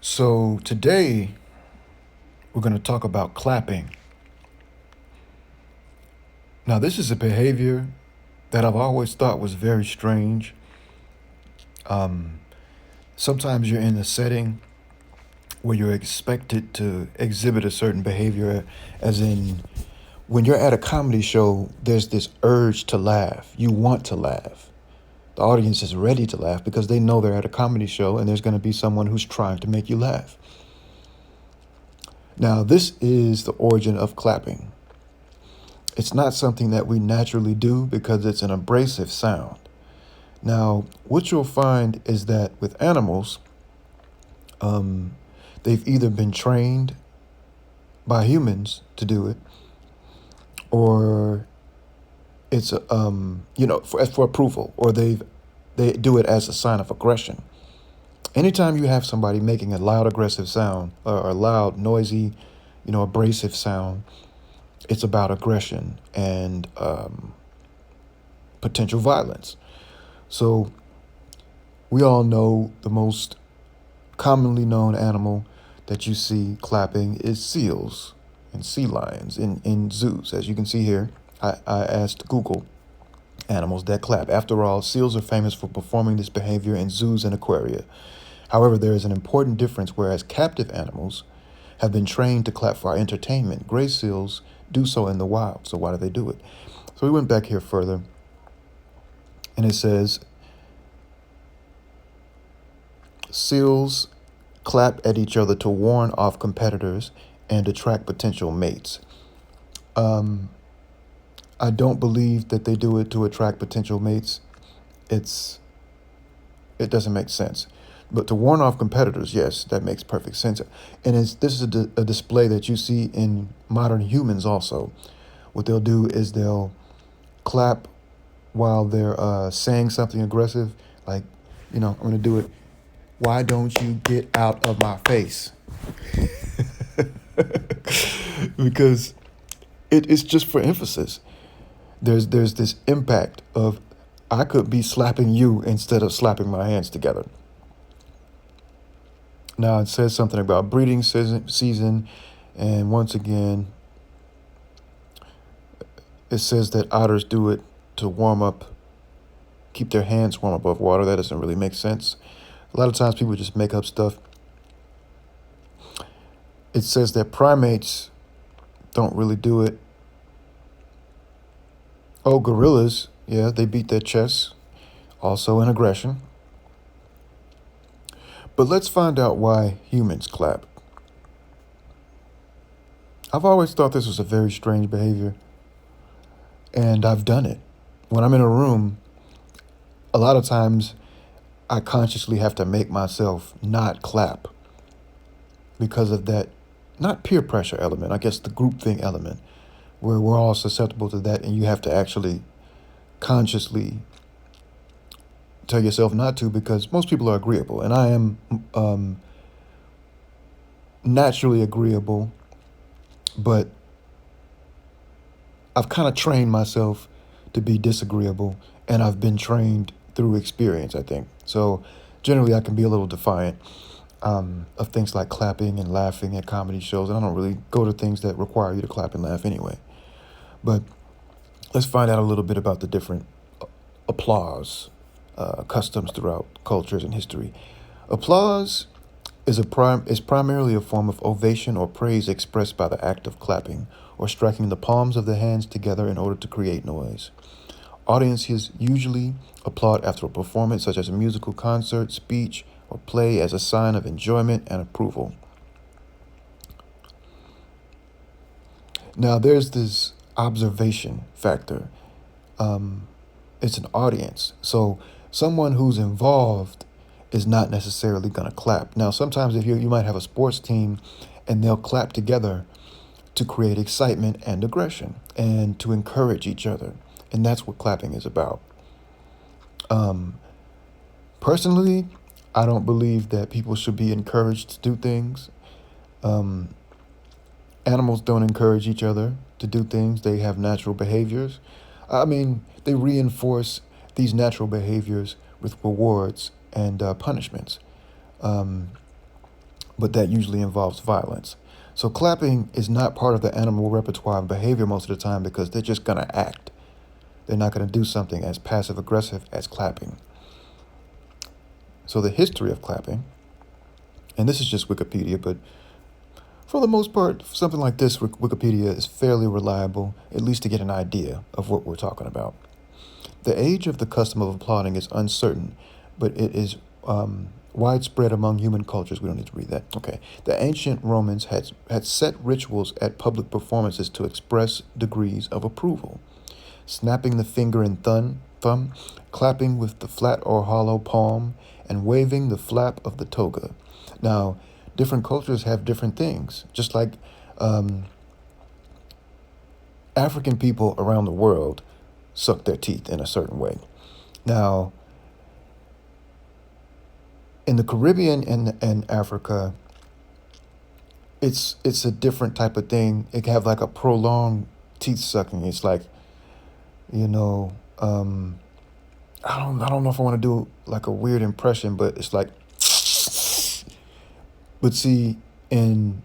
So today we're going to talk about clapping. Now, this is a behavior that I've always thought was very strange. Um, Sometimes you're in a setting where you're expected to exhibit a certain behavior, as in when you're at a comedy show, there's this urge to laugh. You want to laugh. The audience is ready to laugh because they know they're at a comedy show and there's going to be someone who's trying to make you laugh. Now, this is the origin of clapping. It's not something that we naturally do because it's an abrasive sound. Now, what you'll find is that with animals, um, they've either been trained by humans to do it, or it's for approval, or they do it as a sign of aggression. Anytime you have somebody making a loud aggressive sound or a loud noisy, abrasive sound, it's about aggression and potential violence. So we all know the most commonly known animal that you see clapping is seals and sea lions in zoos. As you can see here, I asked Google animals that clap. After all, seals are famous for performing this behavior in zoos and aquaria. However, there is an important difference. Whereas captive animals have been trained to clap for our entertainment, gray seals do so in the wild. So why do they do it? So we went back here further, and it says seals clap at each other to warn off competitors and attract potential mates. Um, I don't believe that they do it to attract potential mates. It doesn't make sense. But to warn off competitors, yes, that makes perfect sense. And this is a display that you see in modern humans also. What they'll do is they'll clap while they're saying something aggressive, like, I'm going to do it. Why don't you get out of my face? Because it's just for emphasis. There's this impact of I could be slapping you instead of slapping my hands together. Now it says something about breeding season, and once again, it says that otters do it to warm up, keep their hands warm above water. That doesn't really make sense. A lot of times people just make up stuff. It says that primates don't really do it. Oh, gorillas, yeah, they beat their chests, also in aggression. But let's find out why humans clap. I've always thought this was a very strange behavior, and I've done it. When I'm in a room, a lot of times I consciously have to make myself not clap because of that, not peer pressure element, I guess the groupthink element, where we're all susceptible to that, and you have to actually consciously tell yourself not to because most people are agreeable, and I am naturally agreeable, but I've kind of trained myself to be disagreeable, and I've been trained through experience, I think. So generally, I can be a little defiant of things like clapping and laughing at comedy shows, and I don't really go to things that require you to clap and laugh anyway. But let's find out a little bit about the different applause customs throughout cultures and history. Applause is primarily a form of ovation or praise expressed by the act of clapping or striking the palms of the hands together in order to create noise. Audiences usually applaud after a performance such as a musical concert, speech, or play as a sign of enjoyment and approval. Now, there's this observation factor. It's an audience. So someone who's involved is not necessarily going to clap. Now, sometimes if you might have a sports team and they'll clap together to create excitement and aggression and to encourage each other. And that's what clapping is about. Personally, I don't believe that people should be encouraged to do things. Um, Animals don't encourage each other to do things. They have natural behaviors. I mean, they reinforce these natural behaviors with rewards and punishments. Um, but that usually involves violence. So clapping is not part of the animal repertoire of behavior most of the time because they're just going to act. They're not going to do something as passive aggressive as clapping. So the history of clapping, and this is just Wikipedia, but for the most part, something like this, Wikipedia is fairly reliable, at least to get an idea of what we're talking about. The age of the custom of applauding is uncertain, but it is widespread among human cultures. We don't need to read that. Okay. The ancient Romans had set rituals at public performances to express degrees of approval. Snapping the finger and thumb, clapping with the flat or hollow palm, and waving the flap of the toga. Now, different cultures have different things, just like African people around the world suck their teeth in a certain way. Now, in the Caribbean and Africa, it's a different type of thing. It can have like a prolonged teeth sucking. It's like, you know, I don't know if I want to do like a weird impression, but it's like, but see, in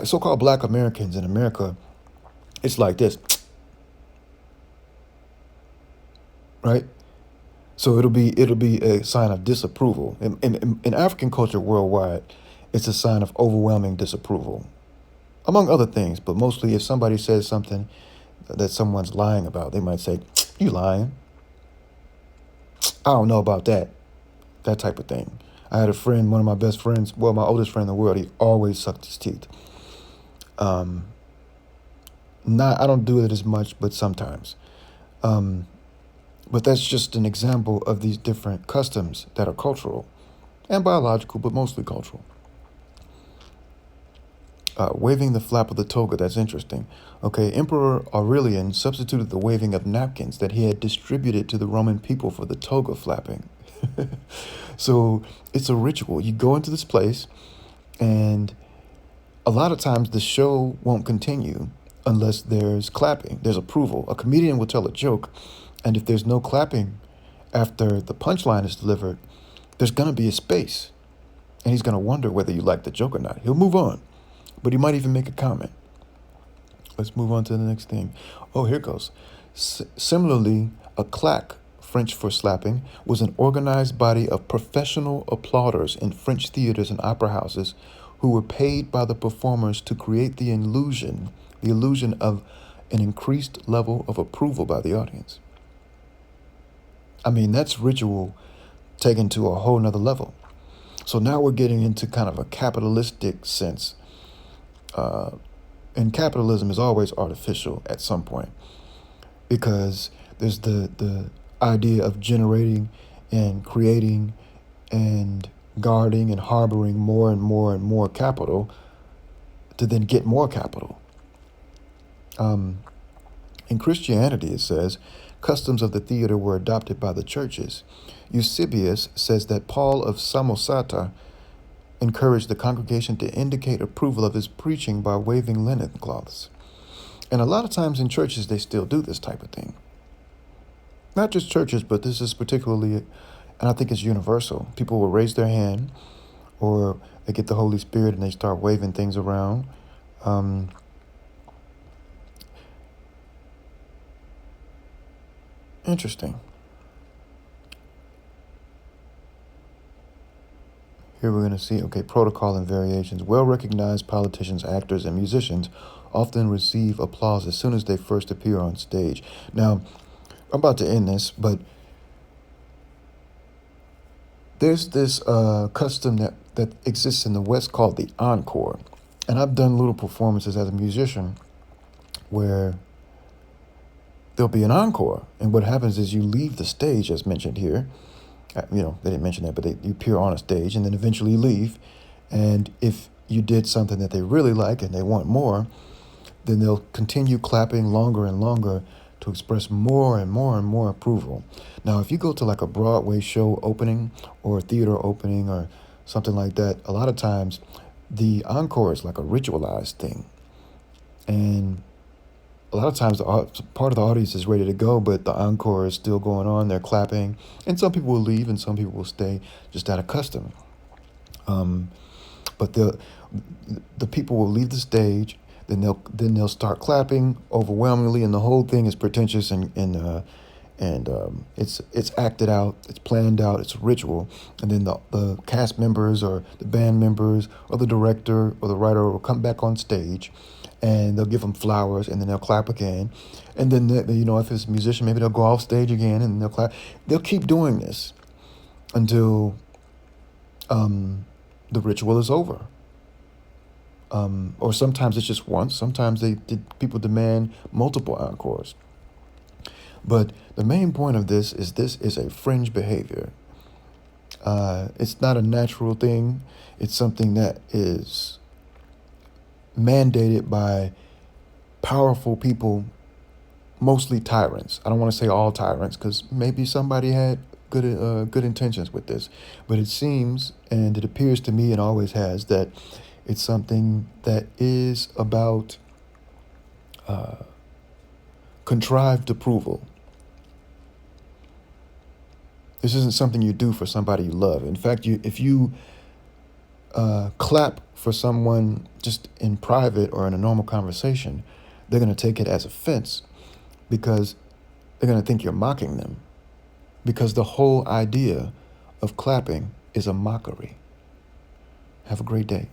so-called black Americans in America, it's like this, right? So it'll be a sign of disapproval. In African culture worldwide, it's a sign of overwhelming disapproval, among other things. But mostly, if somebody says something that someone's lying about, they might say, "You lying? I don't know about that." That type of thing. I had a friend, one of my best friends, well, my oldest friend in the world. He always sucked his teeth. Um, Not I don't do it as much, but sometimes. Um, but that's just an example of these different customs that are cultural and biological, but mostly cultural. Waving the flap of the toga, that's interesting. Okay, Emperor Aurelian substituted the waving of napkins that he had distributed to the Roman people for the toga flapping. So it's a ritual. You go into this place, and a lot of times the show won't continue unless there's clapping, there's approval. A comedian will tell a joke, and if there's no clapping after the punchline is delivered, there's going to be a space. And he's going to wonder whether you like the joke or not. He'll move on, but he might even make a comment. Let's move on to the next thing. Oh, here goes. Similarly, a claque, French for slapping, was an organized body of professional applauders in French theaters and opera houses who were paid by the performers to create the illusion of an increased level of approval by the audience. I mean, that's ritual taken to a whole nother level. So now we're getting into kind of a capitalistic sense. And capitalism is always artificial at some point because there's the idea of generating and creating and guarding and harboring more and more and more capital to then get more capital. In Christianity, it says, customs of the theater were adopted by the churches. Eusebius says that Paul of Samosata encouraged the congregation to indicate approval of his preaching by waving linen cloths. And a lot of times in churches, they still do this type of thing. Not just churches, but this is particularly, and I think it's universal. People will raise their hand, or they get the Holy Spirit and they start waving things around. Interesting. Here we're going to see, okay, protocol and variations. Well-recognized politicians, actors, and musicians often receive applause as soon as they first appear on stage. Now, I'm about to end this, but there's this custom that exists in the West called the encore. And I've done little performances as a musician where there'll be an encore. And what happens is you leave the stage, as mentioned here. They didn't mention that, but you appear on a stage and then eventually leave. And if you did something that they really like and they want more, then they'll continue clapping longer and longer to express more and more and more approval. Now, if you go to like a Broadway show opening or a theater opening or something like that, a lot of times the encore is like a ritualized thing. And a lot of times part of the audience is ready to go, but the encore is still going on. They're clapping, and some people will leave and some people will stay just out of custom. But the people will leave the stage, then they'll start clapping overwhelmingly, and the whole thing is pretentious and it's acted out, it's planned out, it's a ritual, and then the cast members or the band members or the director or the writer will come back on stage, and they'll give them flowers, and then they'll clap again, and then if it's a musician, maybe they'll go off stage again and they'll clap. They'll keep doing this until the ritual is over. Or sometimes it's just once. Sometimes people demand multiple encores. But the main point of this is a fringe behavior. It's not a natural thing. It's something that is mandated by powerful people, mostly tyrants. I don't want to say all tyrants, because maybe somebody had good intentions with this, but it seems and it appears to me, and always has, that it's something that is about contrived approval. This isn't something you do for somebody you love. In fact, if you clap for someone just in private or in a normal conversation, they're going to take it as offense, because they're going to think you're mocking them, because the whole idea of clapping is a mockery. Have a great day.